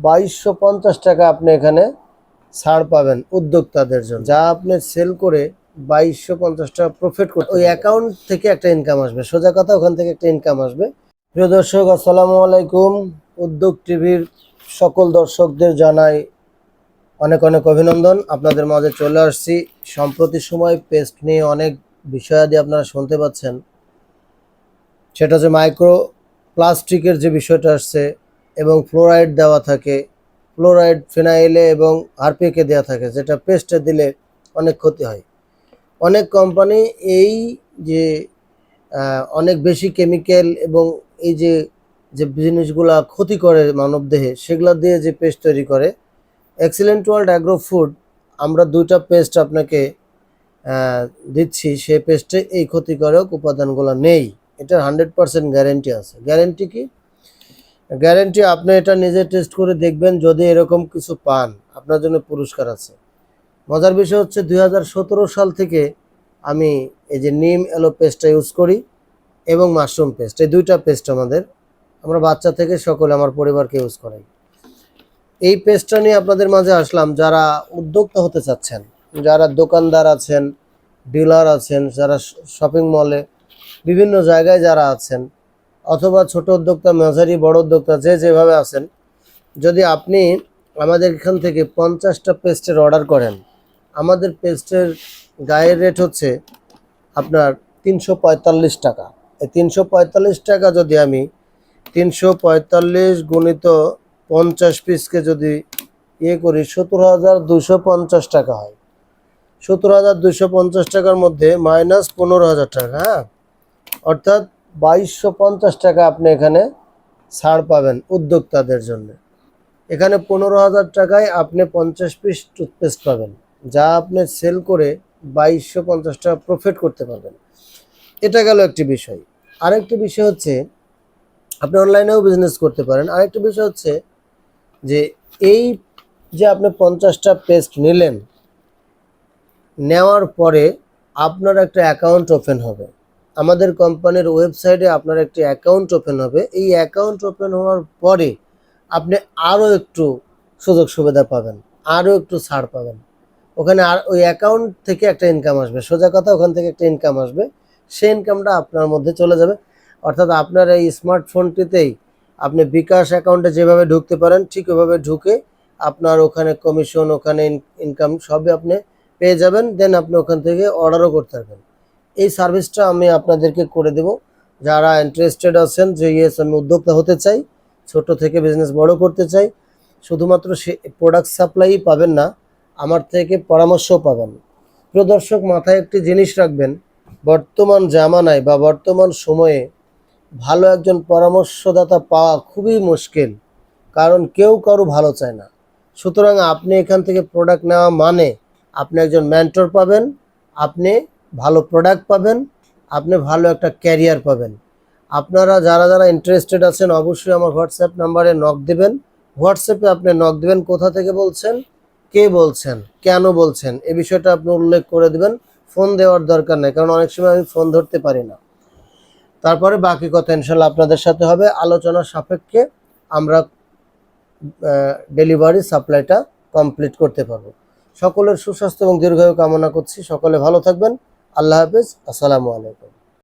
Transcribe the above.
2250 টাকা আপনি এখানে ছাড় পাবেন উদ্যোক্তাদের জন্য, যা আপনি সেল করে 2250 টাকা প্রফিট করতে ওই অ্যাকাউন্ট থেকে একটা ইনকাম আসবে। সোজা কথা, ওখান থেকে একটা ইনকাম আসবে। প্রিয় দর্শক, আসসালামু আলাইকুম। উদ্যোগ টিভির সকল দর্শকদের জানাই অনেক অনেক অভিনন্দন। আপনাদের মাঝে চলে আসছি। সম্প্রতি সময় পেস্ট নিয়ে অনেক বিষয়াদি আপনারা শুনতে পাচ্ছেন। সেটা হচ্ছে মাইক্রো প্লাস্টিকের যে বিষয়টা আসছে এবং ফ্লোরাইড দেওয়া থাকে, ফ্লোরাইড ফিনাইলে এবং হারপিকে দেওয়া থাকে, যেটা পেস্টে দিলে অনেক ক্ষতি হয়। অনেক কোম্পানি এই যে অনেক বেশি কেমিক্যাল এবং এই যে যে জিনিসগুলা ক্ষতি করে মানব দেহে, সেগুলো দিয়ে যে পেস্ট তৈরি করে। এক্সিলেন্ট ওয়ার্ল্ড অ্যাগ্রো ফুড, আমরা দুইটা পেস্ট আপনাকে দিচ্ছি। সেই পেস্টে এই ক্ষতিকারক উপাদানগুলো নেই। এটার 100% গ্যারেন্টি আছে। গ্যারেন্টি কি? গ্যারেন্টি আপনি এটা নিজে টেস্ট করে দেখবেন। যদি এরকম কিছু পান, আপনার জন্য পুরস্কার আছে। মজার বিষয় হচ্ছে 2017 সাল থেকে আমি এই যে নিম এলো পেস্টটা ইউজ করি এবং মাশরুম পেস্ট, এই দুইটা পেস্ট আমরা বাচ্চা থেকে সকলে আমার পরিবারকে ইউজ করাই। এই পেস্টটা নিয়ে আপনাদের মাঝে আসলাম। যারা উদ্যোক্তা হতে চাচ্ছেন, যারা দোকানদার আছেন, ডিলার আছেন, যারা শপিং মলে বিভিন্ন জায়গায় যারা আছেন, অথবা ছোট উদ্যোক্তা, মাঝারি, বড় উদ্যোক্তা, যে যেভাবে আছেন, যদি আপনি আমাদের এখান থেকে 50টা পেস্টের অর্ডার করেন, আমাদের পেস্টের গায়ের রেট হচ্ছে আপনার 345 টাকা। এই 345 টাকা যদি আমি 345 গুণিত 50 পিসকে যদি করি, 17,250 টাকা হয়। 17,250 টাকার মধ্যে মাইনাস 15,000 টাকা, হ্যাঁ, অর্থাৎ 2250 টাকা আপনি এখানে ছাড় পাবেন উদ্যোক্তাদের জন্য। এখানে 15,000 টাকায় আপনি 50 পিস টুথপেস্ট পাবেন, যা আপনি সেল করে 2250 টাকা প্রফিট করতে পারবেন। এটা গেল একটি বিষয়। আরেকটি বিষয় হচ্ছে আপনি অনলাইনেও বিজনেস করতে পারেন। আরেকটি বিষয় হচ্ছে যে এই যে আপনি 50টা পেস্ট নিলেন, নেওয়ার পরে আপনার একটা অ্যাকাউন্ট ওপেন হবে। আমাদের কোম্পানির ওয়েবসাইটে আপনার একটি অ্যাকাউন্ট ওপেন হবে। এই অ্যাকাউন্ট ওপেন হওয়ার পরে আপনি আরও একটু সুযোগ সুবিধা পাবেন, আরও একটু ছাড় পাবেন। ওখানে আর ওই অ্যাকাউন্ট থেকে একটা ইনকাম আসবে। সোজা কথা, ওখান থেকে একটা ইনকাম আসবে। সেই ইনকামটা আপনার মধ্যে চলে যাবে। অর্থাৎ আপনার এই স্মার্টফোনটিতেই আপনি বিকাশ অ্যাকাউন্টে যেভাবে ঢুকতে পারেন, ঠিক ওইভাবে ঢুকে আপনার ওখানে কমিশন, ওখানে ইনকাম সবই আপনি পেয়ে যাবেন। দেন আপনি ওখান থেকে অর্ডারও করতে পারবেন। এই সার্ভিসটা আমি আপনাদেরকে করে দেব। যারা ইন্টারেস্টেড আছেন যে ইয়েস আমি উদ্যোক্তা হতে চাই, ছোট থেকে বিজনেস বড় করতে চাই, শুধুমাত্র সে প্রোডাক্ট সাপ্লাই পাবেন না, আমার থেকে পরামর্শও পাবেন। প্রিয় দর্শক, মাথায় একটি জিনিস রাখবেন, বর্তমান জামানায় বা বর্তমান সময়ে ভালো একজন পরামর্শদাতা পাওয়া খুবই মুশকিল, কারণ কেউ কারো ভালো চায় না। সুতরাং আপনি এখান থেকে প্রোডাক্ট নেওয়া মানে আপনি একজন মেন্টর পাবেন, আপনি ভালো প্রোডাক্ট পাবেন, আপনি ভালো একটা ক্যারিয়ার পাবেন। আপনারা যারা যারা ইন্টারেস্টেড আছেন, অবশ্যই আমার হোয়াটসঅ্যাপ নাম্বারে নক দেবেন। হোয়াটসঅ্যাপে আপনি নক দেবেন, কোথা থেকে বলছেন, কে বলছেন, কেন বলছেন, এই বিষয়টা আপনি উল্লেখ করে দেবেন। ফোন দেওয়ার দরকার নেই, কারণ অনেক সময় আমি ফোন ধরতে পারি না। তারপরে বাকি কথা ইনশাল্লাহ আপনাদের সাথে হবে। আলোচনা সাপেক্ষে আমরা ডেলিভারি সাপ্লাইটা কমপ্লিট করতে পারবো। সকলের সুস্বাস্থ্য এবং দীর্ঘায়ু কামনা করছি। সকলে ভালো থাকবেন। আল্লাহ হাফেজ। আসসালামু আলাইকুম।